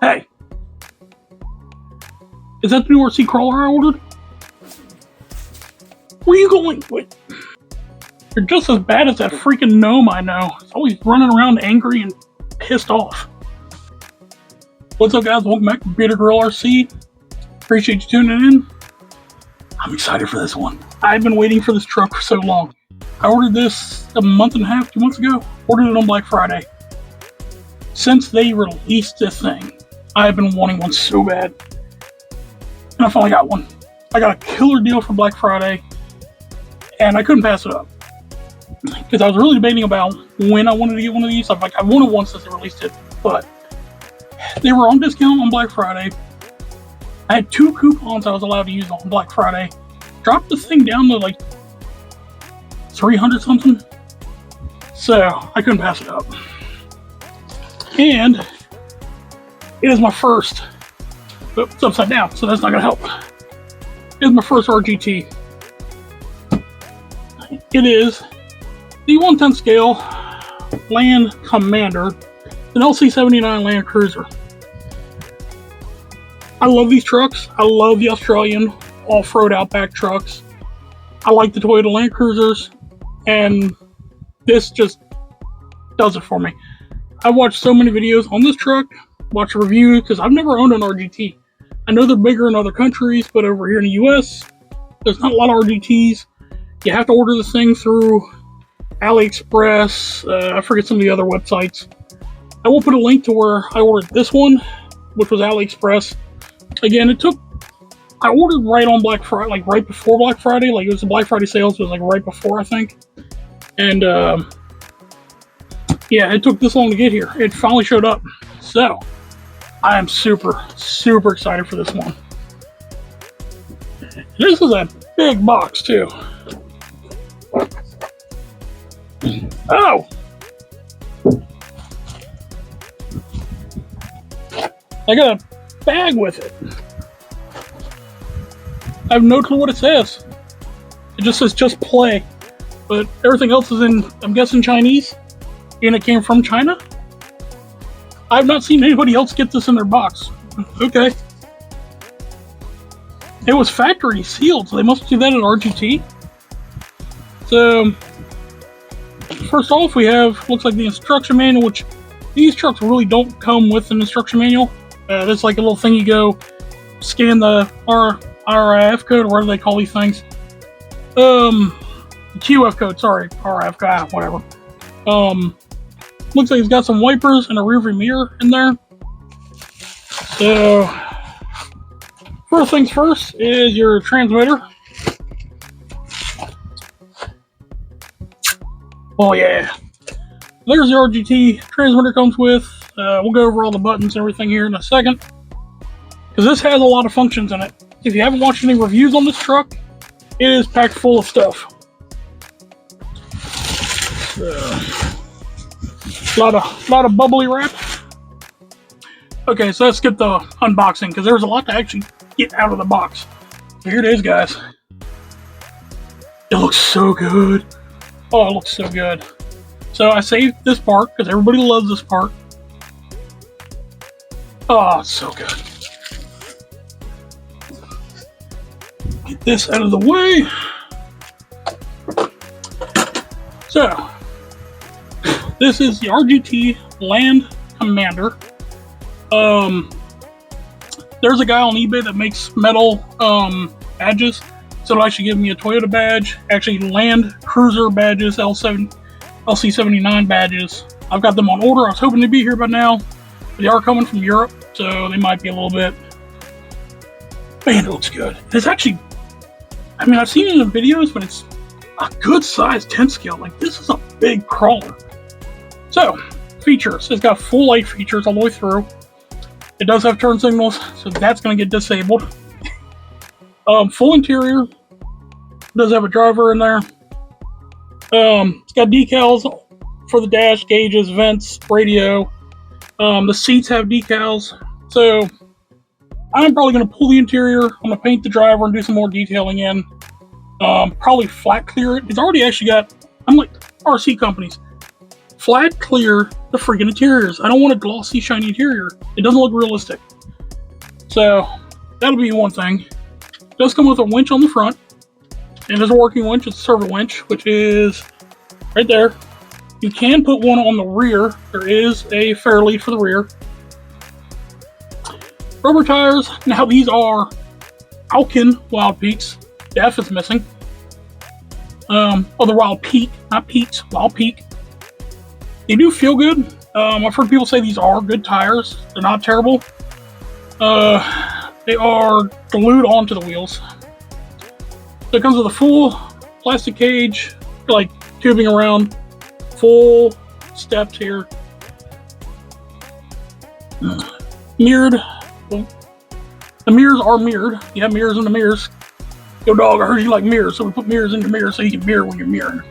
Hey, is that the new RC crawler I ordered? Where are you going? Wait. You're just as bad as that freaking gnome I know. He's always running around angry and pissed off. What's up, guys? Welcome back to Bearded Gorilla RC. Appreciate you tuning in. I'm excited for this one. I've been waiting for this truck for so long. I ordered this a month and a half, 2 months ago. Ordered it on Black Friday. Since they released this thing, I've been wanting one so bad. And I finally got one. I got a killer deal for Black Friday, and I couldn't pass it up. Because I was really debating about when I wanted to get one of these. I've wanted one since they released it, but they were on discount on Black Friday. I had 2 coupons I was allowed to use on Black Friday. Dropped the thing down to like 300 something. So I couldn't pass it up. And it is my first. Oh, it's upside down, so that's not going to help. It is my first RGT. It is the 1/10 scale Land Commander, an LC79 Land Cruiser. I love these trucks. I love the Australian off-road outback trucks. I like the Toyota Land Cruisers, and this just does it for me. I watched so many videos on this truck, watched reviews, because I've never owned an RGT. I know they're bigger in other countries, but over here in the US, there's not a lot of RGTs. You have to order this thing through AliExpress. I forget some of the other websites. I will put a link to where I ordered this one, which was AliExpress. Again, I ordered right on Black Friday, like right before Black Friday. Like it was the Black Friday sales, it was like right before, I think. And yeah, it took this long to get here. It finally showed up. So I am super, super excited for this one. This is a big box too. Oh! I got a bag with it. I have no clue what it says. It just says just play. But everything else is in, I'm guessing, Chinese. And it came from China. I've not seen anybody else get this in their box. Okay. It was factory sealed, so they must do that at RGT. So, first off, we have, looks like the instruction manual, which these trucks really don't come with an instruction manual. There's like a little thing you go scan the RIF code, or whatever they call these things. QF code, sorry, RF, whatever. Looks like it's got some wipers and a rearview mirror in there. So, first things first is your transmitter. Oh yeah, there's the RGT transmitter comes with. We'll go over all the buttons and everything here in a second, because this has a lot of functions in it. If you haven't watched any reviews on this truck, it is packed full of stuff. A lot of bubbly wrap. Okay, so let's skip the unboxing, because there's a lot to actually get out of the box. So here it is, guys. It looks so good. Oh, it looks so good. So I saved this part, because everybody loves this part. Oh, it's so good. Get this out of the way. So, this is the RGT Land Commander. There's a guy on eBay that makes metal badges. So it'll actually give me a Toyota badge, actually Land Cruiser badges, LC79 badges. I've got them on order. I was hoping they'd be here by now. But they are coming from Europe, so they might be a little bit. Man, it looks good. It's actually, I mean, I've seen it in the videos, but it's a good size 10 scale. Like, this is a big crawler. So, features. It's got full light features all the way through. It does have turn signals, so that's going to get disabled. Full interior. It does have a driver in there. It's got decals for the dash, gauges, vents, radio. The seats have decals. So, I'm probably going to pull the interior. I'm going to paint the driver and do some more detailing in. Probably flat clear it. It's already actually got, unlike RC companies, flat clear the freaking interiors. I don't want a glossy, shiny interior. It doesn't look realistic. So that'll be one thing. It does come with a winch on the front, and there's a working winch. It's a servo winch, which is right there. You can put one on the rear. There is a fair lead for the rear. Rubber tires. Now these are Alkin Wild Peaks. The F is missing. They're Wild Peak, not Peaks. Wild Peak. They do feel good. I've heard people say these are good tires. They're not terrible. They are glued onto the wheels. So it comes with a full plastic cage, like tubing around, full steps here. Mirrored. The mirrors are mirrored. You have mirrors in the mirrors. Yo, dog, I heard you like mirrors, so we put mirrors in the mirrors so you can mirror when you're mirroring.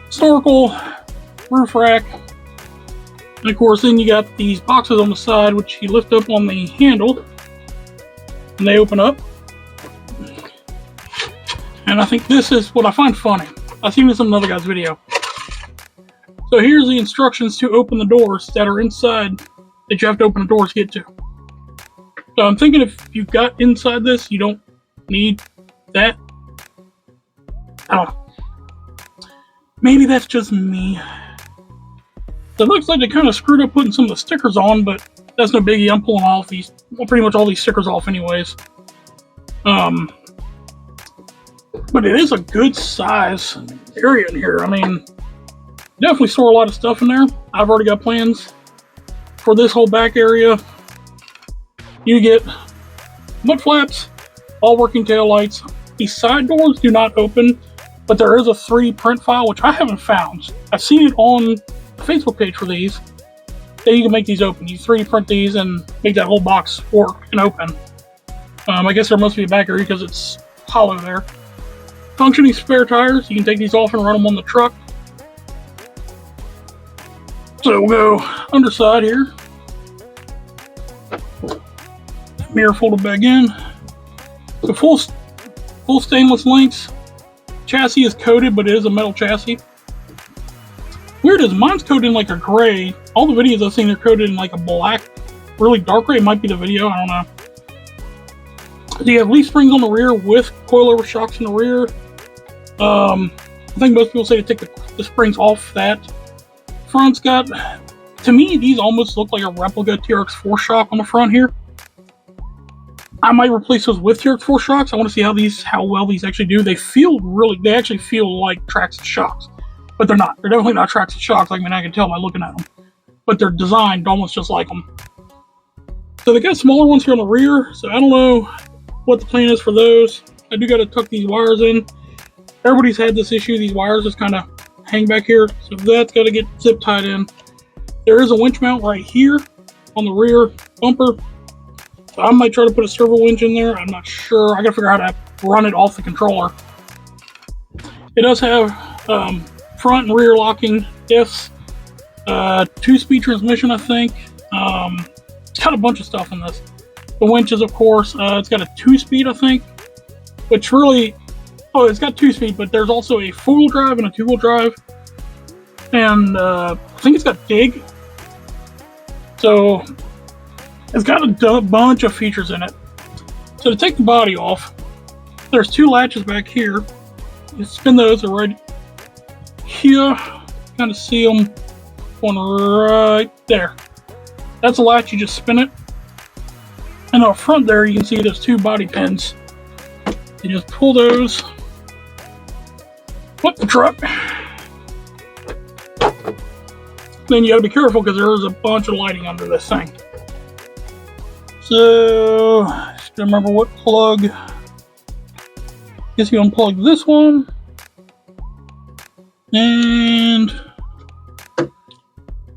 Snorkel, roof rack, and of course then you got these boxes on the side which you lift up on the handle and they open up. And I think this is what I find funny. I've seen this in another guy's video. So here's the instructions to open the doors that are inside that you have to open the doors to get to. So I'm thinking if you got inside this, you don't need that. I don't know. Maybe that's just me. So it looks like they kind of screwed up putting some of the stickers on, but that's no biggie. I'm pulling off these, well, pretty much all these stickers off anyways. But it is a good size area in here. I mean, definitely store a lot of stuff in there. I've already got plans for this whole back area. You get mud flaps, all working tail lights. These side doors do not open, but there is a 3D print file, which I haven't found. I've seen it on the Facebook page for these, that you can make these open. You 3D print these and make that whole box work and open. I guess there must be a back area because it's hollow there. Functioning spare tires. You can take these off and run them on the truck. So we'll go underside here. Mirror folded back in. The full stainless links. Chassis is coated, but it is a metal chassis. Weird is mine's coated in like a gray. All the videos I've seen are coated in like a black, really dark gray. It might be the video, I don't know. So you have leaf springs on the rear with coilover shocks in the rear. I think most people say to take the springs off that. Front's got, to me, these almost look like a replica TRX4 shock on the front here. I might replace those with TRX4 shocks. I want to see how well these actually do. They actually feel like Traxxas shocks, but they're not. They're definitely not Traxxas shocks. I mean, I can tell by looking at them, but they're designed almost just like them. So they got smaller ones here on the rear. So I don't know what the plan is for those. I do got to tuck these wires in. Everybody's had this issue. These wires just kind of hang back here, so that's got to get zip tied in. There is a winch mount right here on the rear bumper. So I might try to put a servo winch in there. I'm not sure. I got to figure out how to run it off the controller. It does have front and rear locking diffs, 2-speed transmission, I think. It's got a bunch of stuff in this. The winches, of course, it's got a 2-speed, I think, which really, oh, it's got 2-speed, but there's also a 4-wheel drive and a 2-wheel drive, and I think it's got dig. So it's got a bunch of features in it. So to take the body off, there's 2 latches back here. You spin those, they're right here. Kind of see them, one right there. That's a latch, you just spin it. And up front there, you can see there's 2 body pins. You just pull those, flip the truck. Then you gotta be careful because there is a bunch of lighting under this thing. So, just remember what plug. Guess you unplug this one. And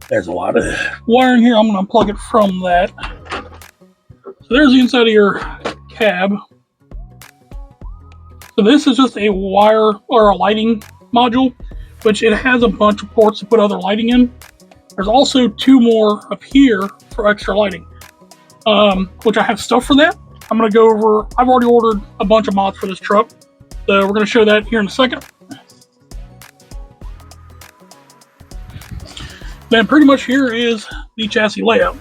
there's a lot of wiring here. I'm gonna unplug it from that. So there's the inside of your cab. So this is just a wire or a lighting module, which it has a bunch of ports to put other lighting in. There's also 2 more up here for extra lighting, which I have stuff for that. I'm going to go over, I've already ordered a bunch of mods for this truck, so we're going to show that here in a second. Then pretty much here is the chassis layout.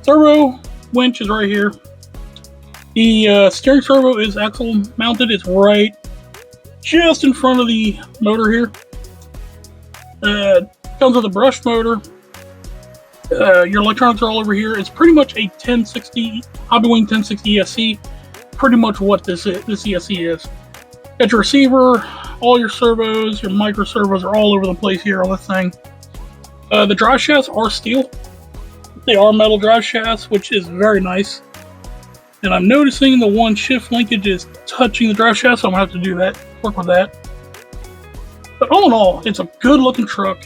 Servo winch is right here. The steering servo is axle mounted. It's right just in front of the motor here. Comes with a brushed motor. Your electronics are all over here. It's pretty much a 1060 Hobbywing 1060 ESC. Pretty much what this ESC is. Got your receiver, all your servos, your micro servos are all over the place here on this thing. The drive shafts are steel. They are metal drive shafts, which is very nice. And I'm noticing the one shift linkage is touching the drive shaft, so I'm going to have to do that, work with that. But all in all, it's a good looking truck.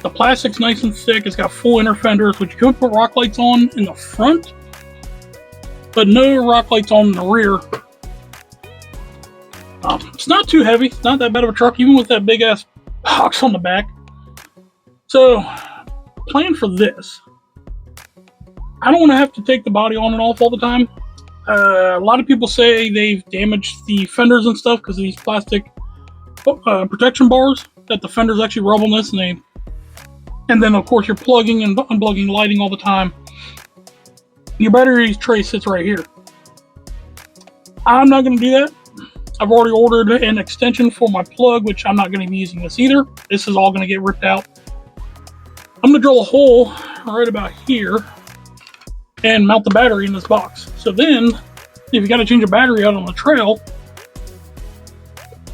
The plastic's nice and thick. It's got full inner fenders, which you could put rock lights on in the front, but no rock lights on in the rear. It's not too heavy. It's not that bad of a truck, even with that big ass box on the back. So, plan for this. I don't want to have to take the body on and off all the time. A lot of people say they've damaged the fenders and stuff because of these plastic protection bars that the fenders actually rub on this, and then of course you're plugging and unplugging lighting all the time. Your battery tray sits right here. I'm not going to do that. I've already ordered an extension for my plug, which I'm not going to be using this either. This is all going to get ripped out. I'm going to drill a hole right about here and mount the battery in this box. So then, if you got to change a battery out on the trail,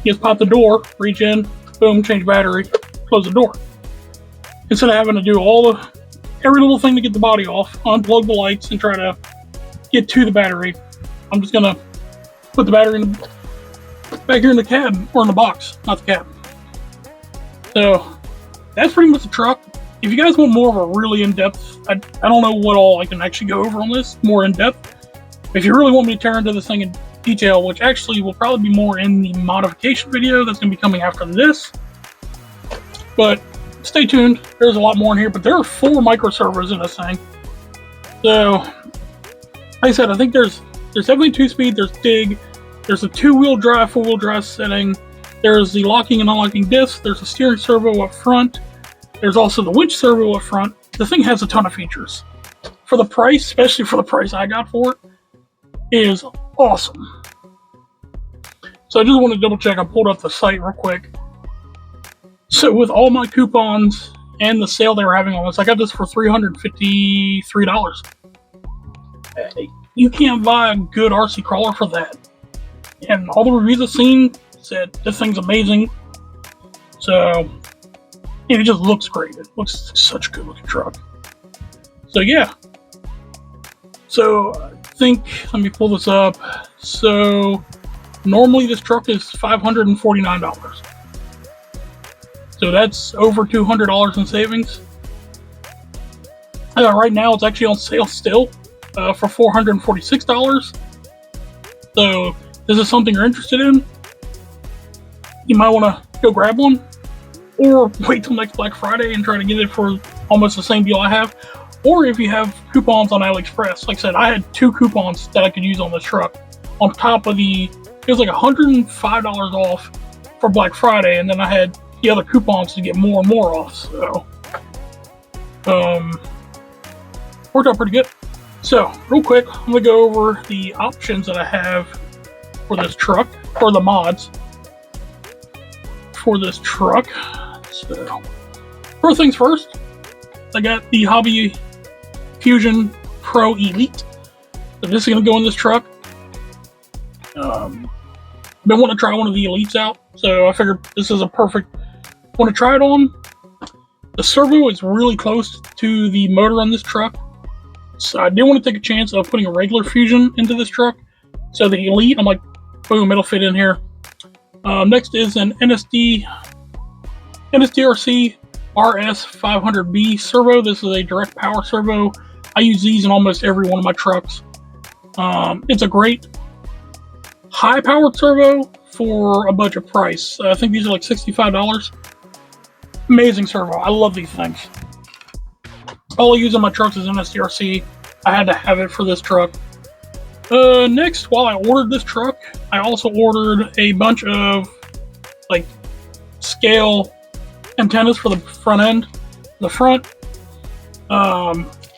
you just pop the door, reach in, boom, change battery, close the door. Instead of having to do every little thing to get the body off, unplug the lights, and try to get to the battery, I'm just gonna put the battery back here in the cab, or in the box, not the cab. So that's pretty much the truck. If you guys want more of a really in-depth, I don't know what all I can actually go over on this, more in-depth. If you really want me to tear into this thing in detail, which actually will probably be more in the modification video that's going to be coming after this. But stay tuned. There's a lot more in here, but there are 4 microservos in this thing. So, like I said, I think there's definitely 2-speed, there's dig, there's a 2-wheel drive, 4-wheel drive setting, there's the locking and unlocking disc, there's a steering servo up front, there's also the winch servo up front. The thing has a ton of features. For the price, especially for the price I got for it, is awesome. So I just want to double check. I pulled up the site real quick. So with all my coupons and the sale they were having on this, I got this for $353. You can't buy a good RC crawler for that. And all the reviews I've seen said this thing's amazing. So it just looks great. It looks such a good looking truck. So yeah. So I think, let me pull this up. So normally this truck is $549. So that's over $200 in savings. Right now it's actually on sale still for $446. So if this is something you're interested in, you might want to go grab one, or wait till next Black Friday and try to get it for almost the same deal I have. Or if you have coupons on AliExpress. Like I said, I had 2 coupons that I could use on this truck. On top of it was like $105 off for Black Friday, and then I had the other coupons to get more and more off. So, worked out pretty good. So, real quick, I'm going to go over the options that I have for this truck, for the mods for this truck. So, first things first, I got the Hobby Fusion Pro Elite. So this is going to go in this truck. Been wanting to try one of the Elites out, so I figured this is a perfect one to try it on. The servo is really close to the motor on this truck, so I did want to take a chance of putting a regular Fusion into this truck. So the Elite, I'm like, boom, it'll fit in here. Next is an NSDRC RS500B servo. This is a direct power servo. I use these in almost every one of my trucks. It's a great high-powered servo for a budget price. I think these are like $65. Amazing servo. I love these things. All I use on my trucks is NSDRC. I had to have it for this truck. Next, while I ordered this truck, I also ordered a bunch of like scale antennas for the front end, the front.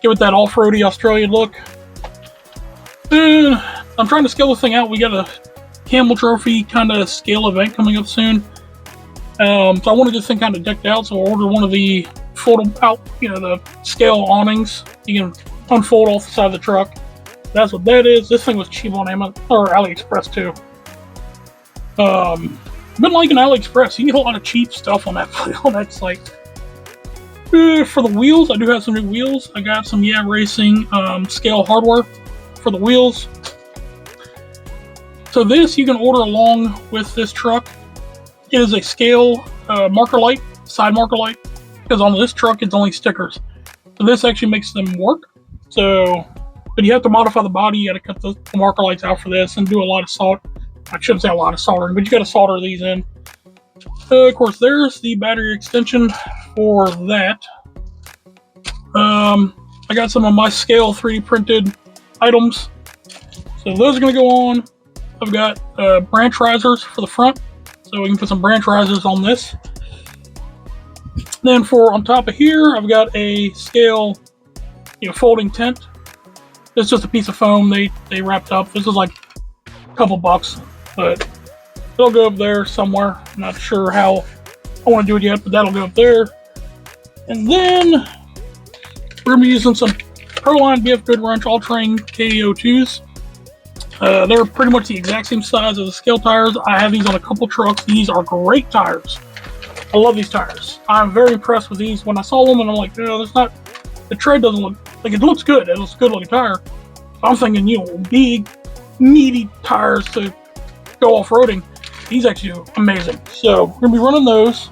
Give it that off-roady Australian look. And I'm trying to scale this thing out. We got a Camel Trophy kind of scale event coming up soon. So I wanted this thing kind of decked out, so I ordered one of the fold out, the scale awnings. You can unfold off the side of the truck. That's what that is. This thing was cheap on Amazon or AliExpress too. Been liking AliExpress. You get a lot of cheap stuff on that site. For the wheels, I do have some new wheels. I got some Racing scale hardware for the wheels. So this you can order along with this truck. It is a scale marker light, side marker light, because on this truck it's only stickers. So this actually makes them work. So, but you have to modify the body. You got to cut the marker lights out for this and do a lot of I shouldn't say a lot of soldering, but you got to solder these in. Of course, there's the battery extension for that. I got some of my scale 3D printed items. So those are going to go on. I've got branch risers for the front. So we can put some branch risers on this. Then on top of here, I've got a scale, folding tent. It's just a piece of foam they wrapped up. This is like a couple bucks, but it'll go up there somewhere. I'm not sure how I want to do it yet, but that'll go up there. And then we're going to be using some Proline BF Goodwrench all-terrain KDO2s. They're pretty much the exact same size as the scale tires. I have these on a couple trucks. These are great tires. I love these tires. I'm very impressed with these. When I saw them, and I'm like, the tread doesn't look like it looks good. It looks good looking tire. I'm thinking, big, meaty tires to go off-roading. These actually are amazing. So we're gonna be running those.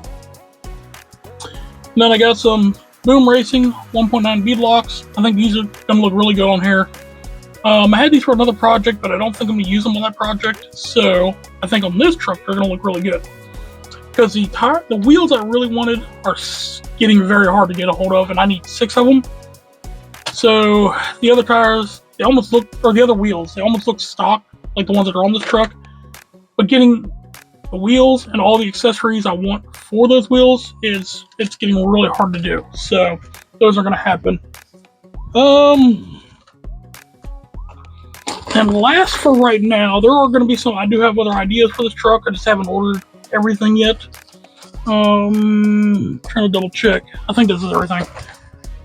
And then I got some Boom Racing 1.9 bead locks. I think these are gonna look really good on here. I had these for another project, but I don't think I'm gonna use them on that project. So I think on this truck they're gonna look really good. Because the wheels I really wanted are getting very hard to get a hold of, and I need 6 of them. So the other tires, the other wheels, they almost look stock, like the ones that are on this truck. But getting the wheels and all the accessories I want for those wheels it's getting really hard to do. So those are going to happen. And last for right now, there are going to be I do have other ideas for this truck. I just haven't ordered everything yet. Trying to double check. I think this is everything.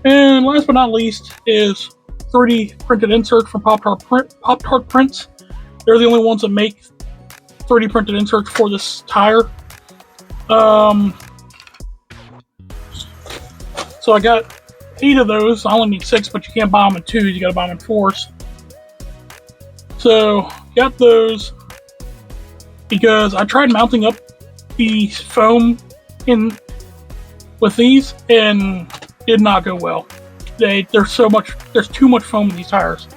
And last but not least is 3D printed inserts from Pop Tart Prints. They're the only ones that make 3D printed inserts for this tire. So I got 8 of those. I only need 6, but you can't buy them in 2s. You got to buy them in 4s. So got those because I tried mounting up the foam with these and did not go well. There's too much foam in these tires.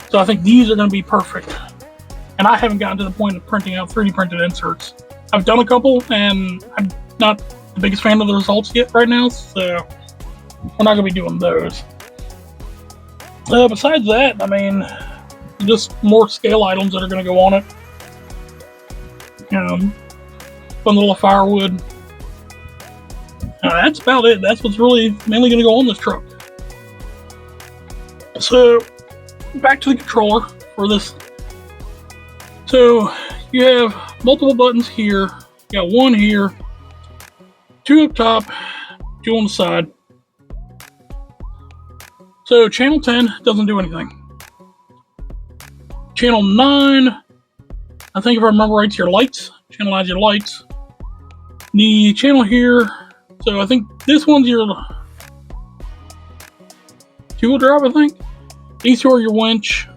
So I think these are going to be perfect. And I haven't gotten to the point of printing out 3D printed inserts. I've done a couple, and I'm not the biggest fan of the results yet right now, so we're not going to be doing those. Besides that, just more scale items that are going to go on it. Bundle of firewood. That's about it. That's what's really mainly going to go on this truck. So, back to the controller for this. So, you have multiple buttons here. You got 1 here, 2 up top, 2 on the side. So, channel 10 doesn't do anything. Channel 9, I think if I remember right, it's your lights. Channel 9 is your lights. The channel here, so I think this one's your 2-wheel drive, I think. These 2 are your winch.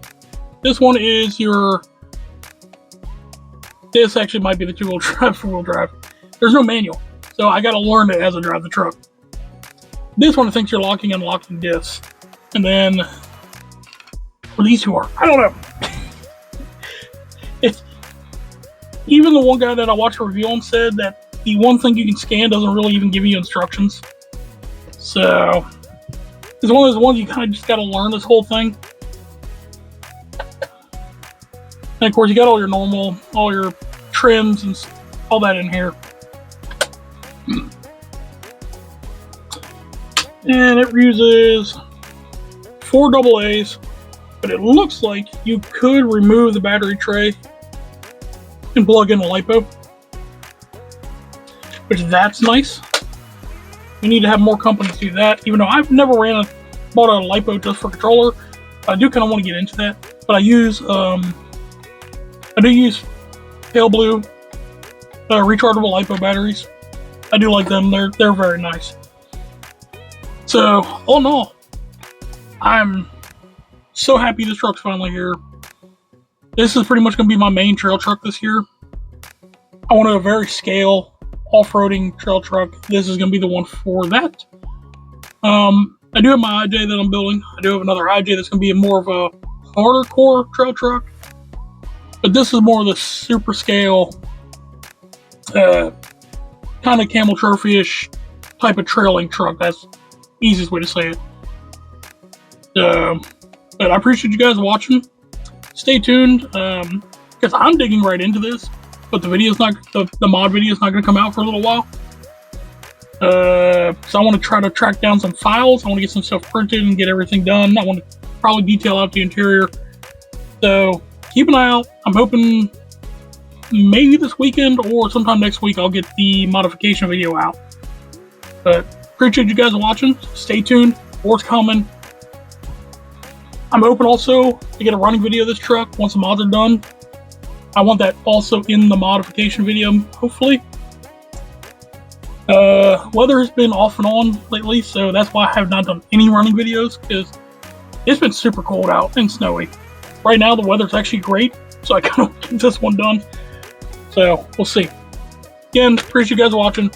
This one is your... This actually might be the 2-wheel drive, 4-wheel drive. There's no manual, so I gotta learn it as I drive the truck. This one I think you're locking and unlocking discs. And then... Well, these 2 are. I don't know. Even the one guy that I watched a review on said that the one thing you can scan doesn't really even give you instructions. So, it's one of those ones you kind of just got to learn this whole thing. And of course, you got all your trims and all that in here. And it uses 4 AA's, but it looks like you could remove the battery tray and plug in a LiPo, which that's nice. We need to have more companies do that, even though I've never bought a LiPo just for controller. I do kind of want to get into that, but I do use pale blue rechargeable LiPo batteries. I do like them. They're very nice. So all in all, I'm so happy this truck's finally here. This is pretty much going to be my main trail truck this year. I want a very scale off-roading trail truck. This is going to be the one for that. I do have my IJ that I'm building. I do have another IJ that's going to be more of a harder core trail truck. But this is more of the super scale, kind of camel trophy-ish type of trailing truck. That's the easiest way to say it. But I appreciate you guys watching. Stay tuned, because I'm digging right into this. But the mod video is not going to come out for a little while. So I want to try to track down some files. I want to get some stuff printed and get everything done. I want to probably detail out the interior. So keep an eye out. I'm hoping maybe this weekend or sometime next week I'll get the modification video out. But appreciate you guys watching. Stay tuned. More's coming. I'm hoping also to get a running video of this truck once the mods are done. I want that also in the modification video, hopefully. Weather has been off and on lately, so that's why I have not done any running videos, because it's been super cold out and snowy. Right now, the weather's actually great, so I kind of get this one done. So, we'll see. Again, appreciate you guys watching.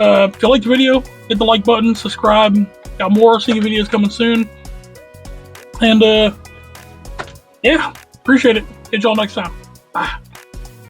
If you liked the video, hit the like button, subscribe. Got more RC videos coming soon. And, yeah, appreciate it. Catch y'all next time. Bye.